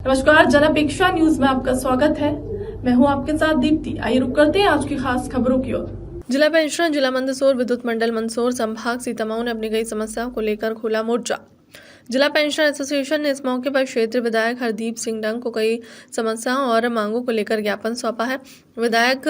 नमस्कार, जनापेक्षा न्यूज में आपका स्वागत है। मैं हूं आपके साथ दीप्ति। आइए रुक करते हैं आज की खास खबरों की ओर। जिला पेंशनर जिला मंदसौर विद्युत मंडल मंदसौर संभाग सीतामऊ ने अपनी कई समस्याओं को लेकर खोला मोर्चा। जिला पेंशनर एसोसिएशन ने इस मौके पर क्षेत्रीय विधायक हरदीप सिंह डंग को कई समस्याओं और मांगों को लेकर ज्ञापन सौंपा है। विधायक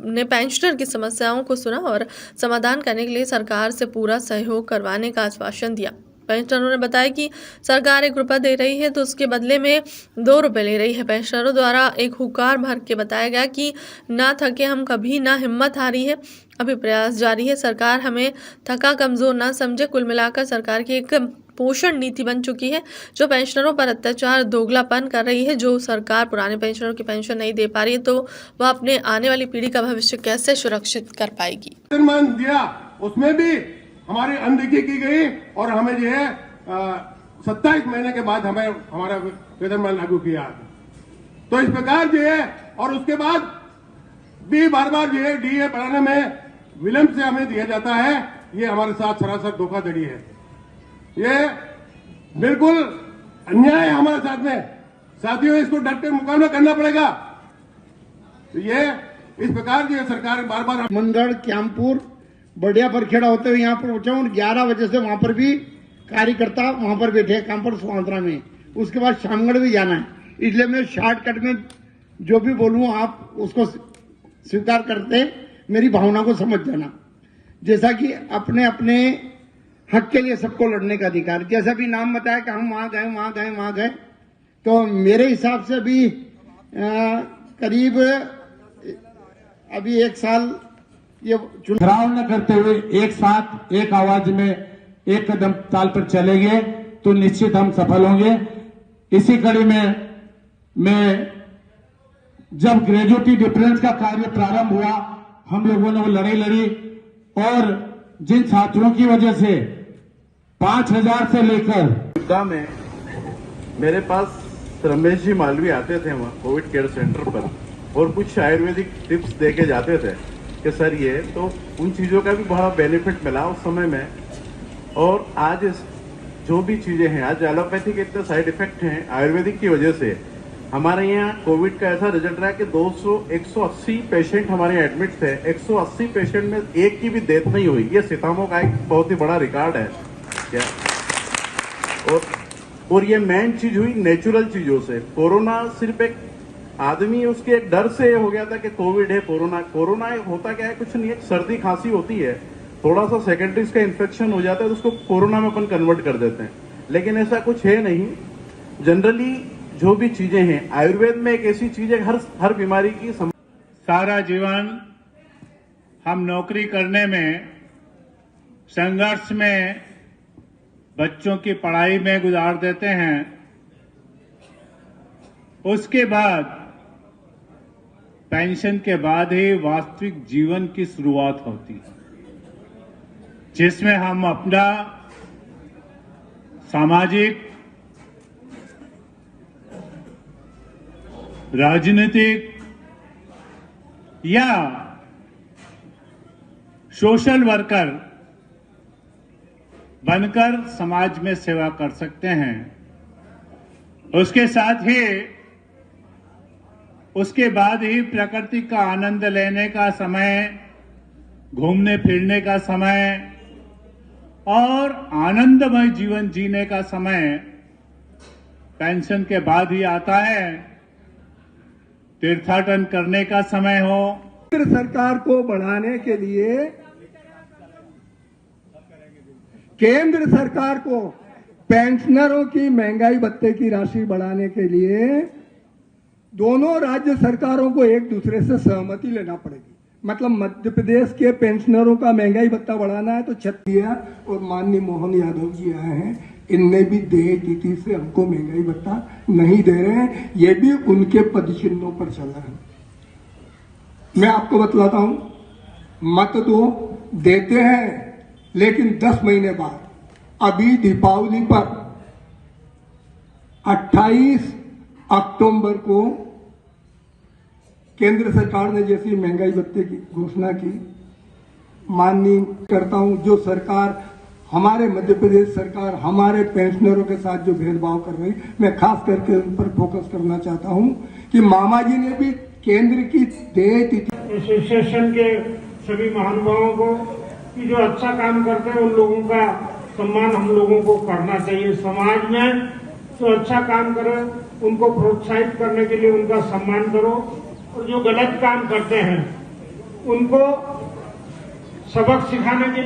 ने पेंशनर की समस्याओं को सुना और समाधान करने के लिए सरकार से पूरा सहयोग करवाने का आश्वासन दिया। पेंशनरों ने बताया कि सरकार ₹1 दे रही है तो उसके बदले में ₹2 ले रही है। पेंशनरों द्वारा एक हुकार भर के बताया गया कि ना थके हम कभी, ना हिम्मत हारी है, अभी प्रयास जारी है। सरकार हमें थका कमजोर ना समझे। कुल मिलाकर सरकार की एक पोषण नीति बन चुकी है जो पेंशनरों पर अत्याचार दोगलापन कर रही है। जो सरकार पुराने पेंशनरों की पेंशन नहीं दे पा रही है तो वह अपने आने वाली पीढ़ी का भविष्य कैसे सुरक्षित कर पाएगी। उसमें भी हमारी अनदेखी की गई और हमें जो है 27 महीने के बाद हमें हमारा वेतनमान लागू किया। तो इस प्रकार जो है और उसके बाद भी बार बार जो है डीए बढ़ाने में विलंब से हमें दिया जाता है। ये हमारे साथ सरासर धोखाधड़ी है। ये बिल्कुल अन्याय है हमारे साथ में। साथियों, इसको डट कर मुकाबला करना पड़ेगा। तो ये इस प्रकार जो है सरकार बार बार मंदड़ क्यामपुर बढ़िया पर खेड़ा होते हुए यहाँ पर पहुंचा हूँ। 11 बजे से वहां पर भी कार्यकर्ता वहां पर बैठे हैं काम पर सुहांतरा में। उसके बाद शामगढ़ भी जाना है, इसलिए मैं शॉर्टकट में जो भी बोलूँ आप उसको स्वीकार करते मेरी भावना को समझ जाना। जैसा कि अपने अपने हक के लिए सबको लड़ने का अधिकार, जैसा भी नाम बताया कि हम वहां गए, तो मेरे हिसाब से भी करीब अभी 1 साल ये चुनाव न करते हुए एक साथ एक आवाज में एक कदम ताल पर चलेंगे तो निश्चित हम सफल होंगे। इसी कड़ी में मैं जब ग्रेजुएटी डिफरेंस का कार्य प्रारंभ हुआ, हम लोगों ने वो लड़ाई लड़ी और जिन छात्रों की वजह से 5000 से लेकर में मेरे पास रमेश जी मालवी आते थे वहाँ कोविड केयर सेंटर पर और कुछ आयुर्वेदिक टिप्स दे के जाते थे कि सर ये तो उन चीज़ों का भी बड़ा बेनिफिट मिला उस समय में। और आज जो भी चीज़ें हैं, आज एलोपैथी के इतने साइड इफेक्ट हैं आयुर्वेदिक की वजह से। हमारे यहाँ कोविड का ऐसा रिजल्ट रहा है कि 180 पेशेंट हमारे यहाँ एडमिट थे। 180 पेशेंट में एक की भी डेथ नहीं हुई। ये सीतामऊ का एक बहुत ही बड़ा रिकॉर्ड है क्या। और ये मेन चीज हुई नेचुरल चीजों से। कोरोना सिर्फ एक आदमी उसके एक डर से हो गया था कि कोविड है, कोरोना होता क्या है, कुछ नहीं है, सर्दी खांसी होती है, थोड़ा सा सेकेंडरीज का इन्फेक्शन हो जाता है तो उसको कोरोना में अपन कन्वर्ट कर देते हैं। लेकिन ऐसा कुछ है नहीं। जनरली जो भी चीजें हैं आयुर्वेद में एक ऐसी चीज है हर बीमारी की सारा जीवन हम नौकरी करने में, संघर्ष में, बच्चों की पढ़ाई में गुजार देते हैं। उसके बाद पेंशन के बाद ही वास्तविक जीवन की शुरुआत होती है, जिसमें हम अपना सामाजिक, राजनीतिक या सोशल वर्कर बनकर समाज में सेवा कर सकते हैं। उसके साथ ही उसके बाद ही प्रकृति का आनंद लेने का समय, घूमने फिरने का समय और आनंदमय जीवन जीने का समय पेंशन के बाद ही आता है। तीर्थाटन करने का समय हो। केंद्र सरकार को बढ़ाने के लिए, केंद्र सरकार को पेंशनरों की महंगाई भत्ते की राशि बढ़ाने के लिए दोनों राज्य सरकारों को एक दूसरे से सहमति लेना पड़ेगी। मतलब मध्य प्रदेश के पेंशनरों का महंगाई भत्ता बढ़ाना है तो छत्तीसगढ़ और माननीय मोहन यादव जी आए हैं, इनने भी देह नीति से हमको महंगाई भत्ता नहीं दे रहे हैं। ये भी उनके पदचिन्हों पर चल रहा है। मैं आपको बतलाता हूं, मत दो देते हैं, लेकिन 10 महीने बाद अभी दीपावली पर 28 अक्टूबर को केंद्र सरकार ने जैसी महंगाई भत्ते की घोषणा की, माननीय करता हूं, जो सरकार हमारे मध्य प्रदेश सरकार हमारे पेंशनरों के साथ जो भेदभाव कर रही, मैं खास करके उन पर फोकस करना चाहता हूं कि मामा जी ने भी केंद्र की देय तिथि एसोसिएशन के सभी महानुभावों को कि जो अच्छा काम करते हैं उन लोगों का सम्मान हम लोगों को करना चाहिए। समाज में जो अच्छा काम करे उनको प्रोत्साहित करने के लिए उनका सम्मान करो, और जो गलत काम करते हैं उनको सबक सिखाने के